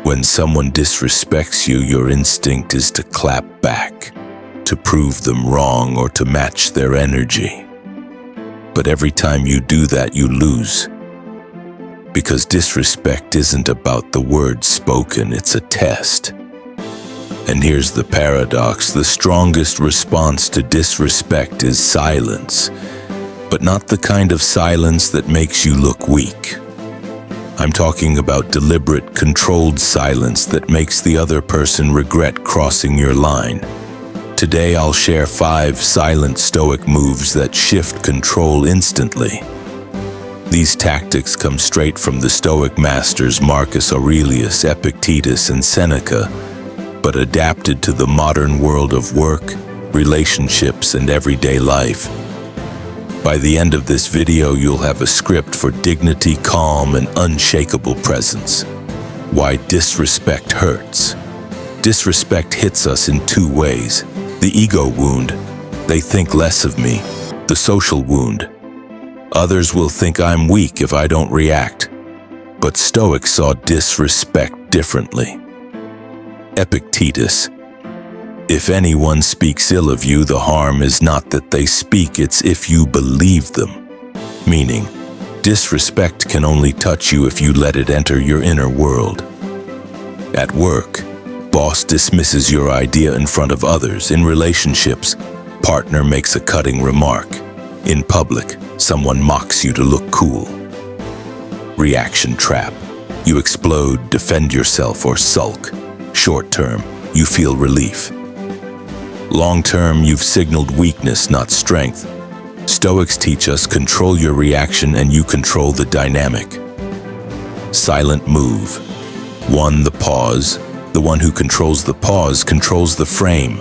When someone disrespects you, your instinct is to clap back, to prove them wrong or to match their energy. But every time you do that, you lose. Because disrespect isn't about the words spoken, it's a test. And here's the paradox: the strongest response to disrespect is silence, but not the kind of silence that makes you look weak. I'm talking about deliberate, controlled silence that makes the other person regret crossing your line. Today I'll share 5 silent Stoic moves that shift control instantly. These tactics come straight from the Stoic masters Marcus Aurelius, Epictetus, and Seneca, but adapted to the modern world of work, relationships, and everyday life. By the end of this video, you'll have a script for dignity, calm, and unshakable presence. Why disrespect hurts. Disrespect hits us in 2 ways. The ego wound, they think less of me. The social wound, others will think I'm weak if I don't react. But Stoics saw disrespect differently. Epictetus: if anyone speaks ill of you, the harm is not that they speak, it's if you believe them. Meaning, disrespect can only touch you if you let it enter your inner world. At work, boss dismisses your idea in front of others. In relationships, partner makes a cutting remark. In public, someone mocks you to look cool. Reaction trap: you explode, defend yourself, or sulk. Short term, you feel relief. Long term, you've signaled weakness, not strength. Stoics teach us control your reaction and you control the dynamic. Silent move. 1. The pause. The one who controls the pause controls the frame.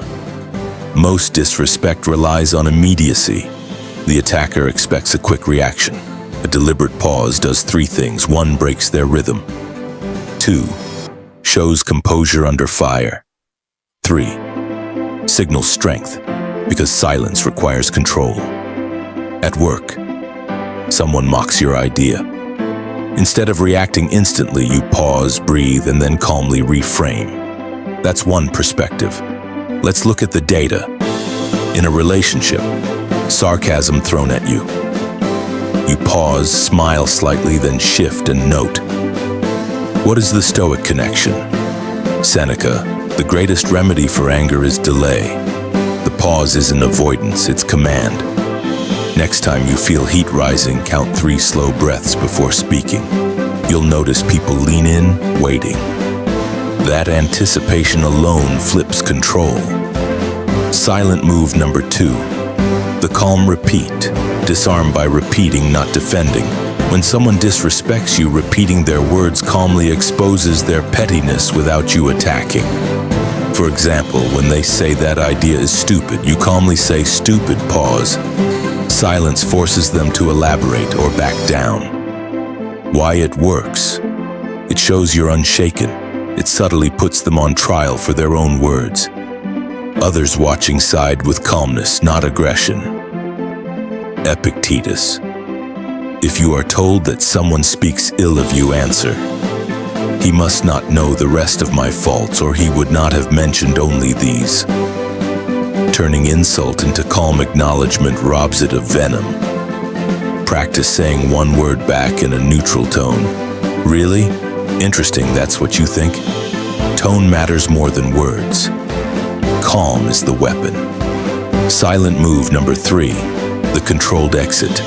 Most disrespect relies on immediacy. The attacker expects a quick reaction. A deliberate pause does 3 things. 1. Breaks their rhythm. 2. Shows composure under fire. 3. Signals strength, because silence requires control. At work, someone mocks your idea. Instead of reacting instantly, you pause, breathe, and then calmly reframe. That's one perspective. Let's look at the data. In a relationship, sarcasm thrown at you. You pause, smile slightly, then shift and note. What is the Stoic connection? Seneca: the greatest remedy for anger is delay. The pause isn't avoidance, it's command. Next time you feel heat rising, count 3 slow breaths before speaking. You'll notice people lean in, waiting. That anticipation alone flips control. Silent move number 2. The calm repeat. Disarm by repeating, not defending. When someone disrespects you, repeating their words calmly exposes their pettiness without you attacking. For example, when they say that idea is stupid, you calmly say stupid, pause. Silence forces them to elaborate or back down. Why it works? It shows you're unshaken. It subtly puts them on trial for their own words. Others watching side with calmness, not aggression. Epictetus: if you are told that someone speaks ill of you, answer, he must not know the rest of my faults, or he would not have mentioned only these. Turning insult into calm acknowledgement robs it of venom. Practice saying one word back in a neutral tone. Really? Interesting, that's what you think? Tone matters more than words. Calm is the weapon. Silent move number 3, the controlled exit.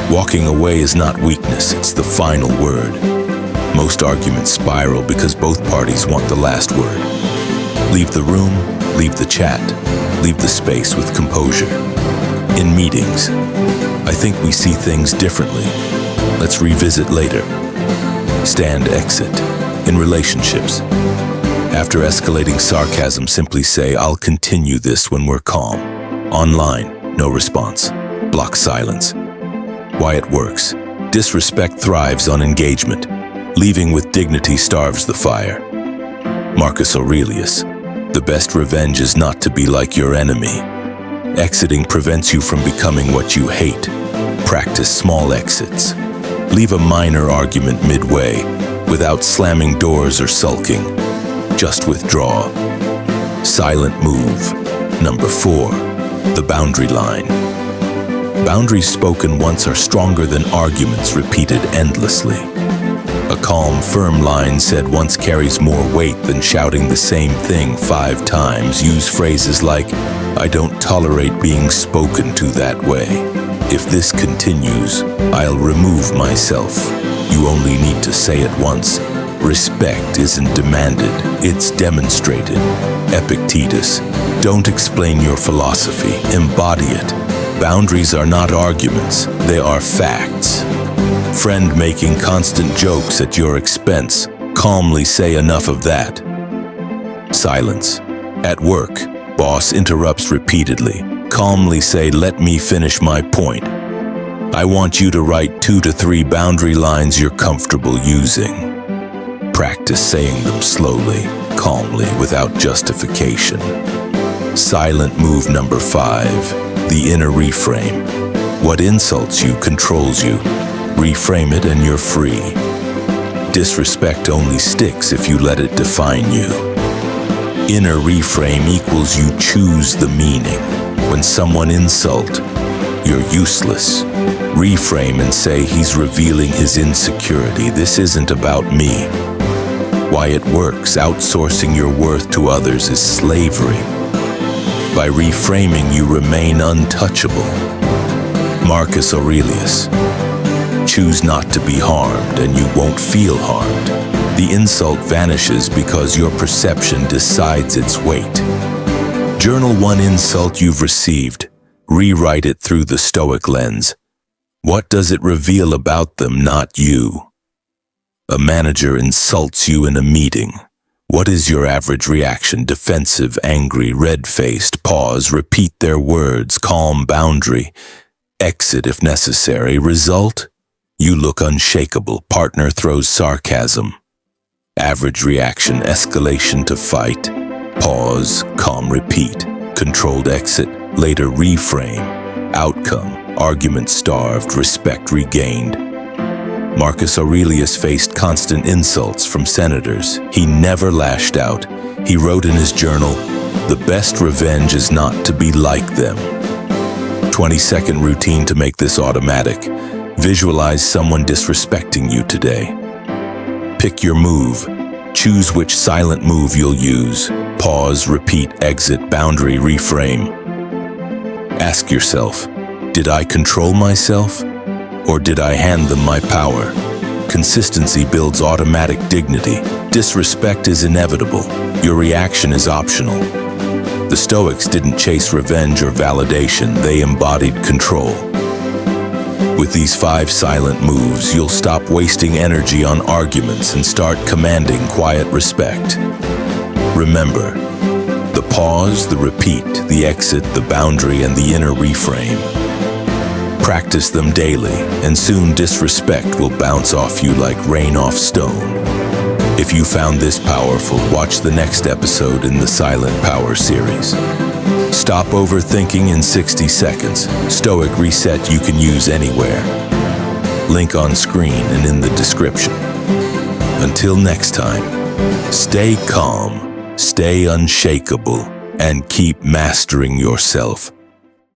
Walking away is not weakness, it's the final word. Most arguments spiral because both parties want the last word. Leave the room, leave the chat, leave the space with composure. In meetings, I think we see things differently. Let's revisit later. Stand exit. In relationships, after escalating sarcasm, simply say, I'll continue this when we're calm. Online, no response. Block silence. Why it works. Disrespect thrives on engagement. Leaving with dignity starves the fire. Marcus Aurelius: the best revenge is not to be like your enemy. Exiting prevents you from becoming what you hate. Practice small exits. Leave a minor argument midway. without slamming doors or sulking. Just withdraw. Silent move. Number 4, the boundary line. Boundaries spoken once are stronger than arguments repeated endlessly. A calm, firm line said once carries more weight than shouting the same thing 5 times. Use phrases like, "I don't tolerate being spoken to that way. If this continues, I'll remove myself." You only need to say it once. Respect isn't demanded, it's demonstrated. Epictetus. Don't explain your philosophy, embody it. Boundaries are not arguments, they are facts. Friend making constant jokes at your expense. Calmly say enough of that. Silence. At work, boss interrupts repeatedly. Calmly say, "Let me finish my point. I want you to write 2 to 3 boundary lines you're comfortable using." Practice saying them slowly, calmly, without justification. Silent move number 5, the inner reframe. What insults you controls you. Reframe it and you're free. Disrespect only sticks if you let it define you. Inner reframe equals you choose the meaning. When someone insult, you're useless. Reframe and say he's revealing his insecurity. This isn't about me. Why it works, outsourcing your worth to others is slavery. By reframing, you remain untouchable. Marcus Aurelius. Choose not to be harmed and you won't feel harmed. The insult vanishes because your perception decides its weight. Journal one insult you've received. Rewrite it through the Stoic lens. What does it reveal about them, not you? A manager insults you in a meeting. What is your average reaction? Defensive, angry, red-faced, pause, repeat their words, calm boundary, exit if necessary. Result? You look unshakable. Partner throws sarcasm. Average reaction, escalation to fight, pause, calm, repeat, controlled exit, later reframe. Outcome, argument starved, respect regained. Marcus Aurelius faced constant insults from senators. He never lashed out. He wrote in his journal, "The best revenge is not to be like them." 20-second routine to make this automatic. Visualize someone disrespecting you today. Pick your move. Choose which silent move you'll use. Pause, repeat, exit, boundary, reframe. Ask yourself, did I control myself? Or did I hand them my power? Consistency builds automatic dignity. Disrespect is inevitable. Your reaction is optional. The Stoics didn't chase revenge or validation, they embodied control. With these 5 silent moves, you'll stop wasting energy on arguments and start commanding quiet respect. Remember, the pause, the repeat, the exit, the boundary, and the inner reframe. Practice them daily, and soon disrespect will bounce off you like rain off stone. If you found this powerful, watch the next episode in the Silent Power series. Stop overthinking in 60 seconds. Stoic reset you can use anywhere. Link on screen and in the description. Until next time, stay calm, stay unshakable, and keep mastering yourself.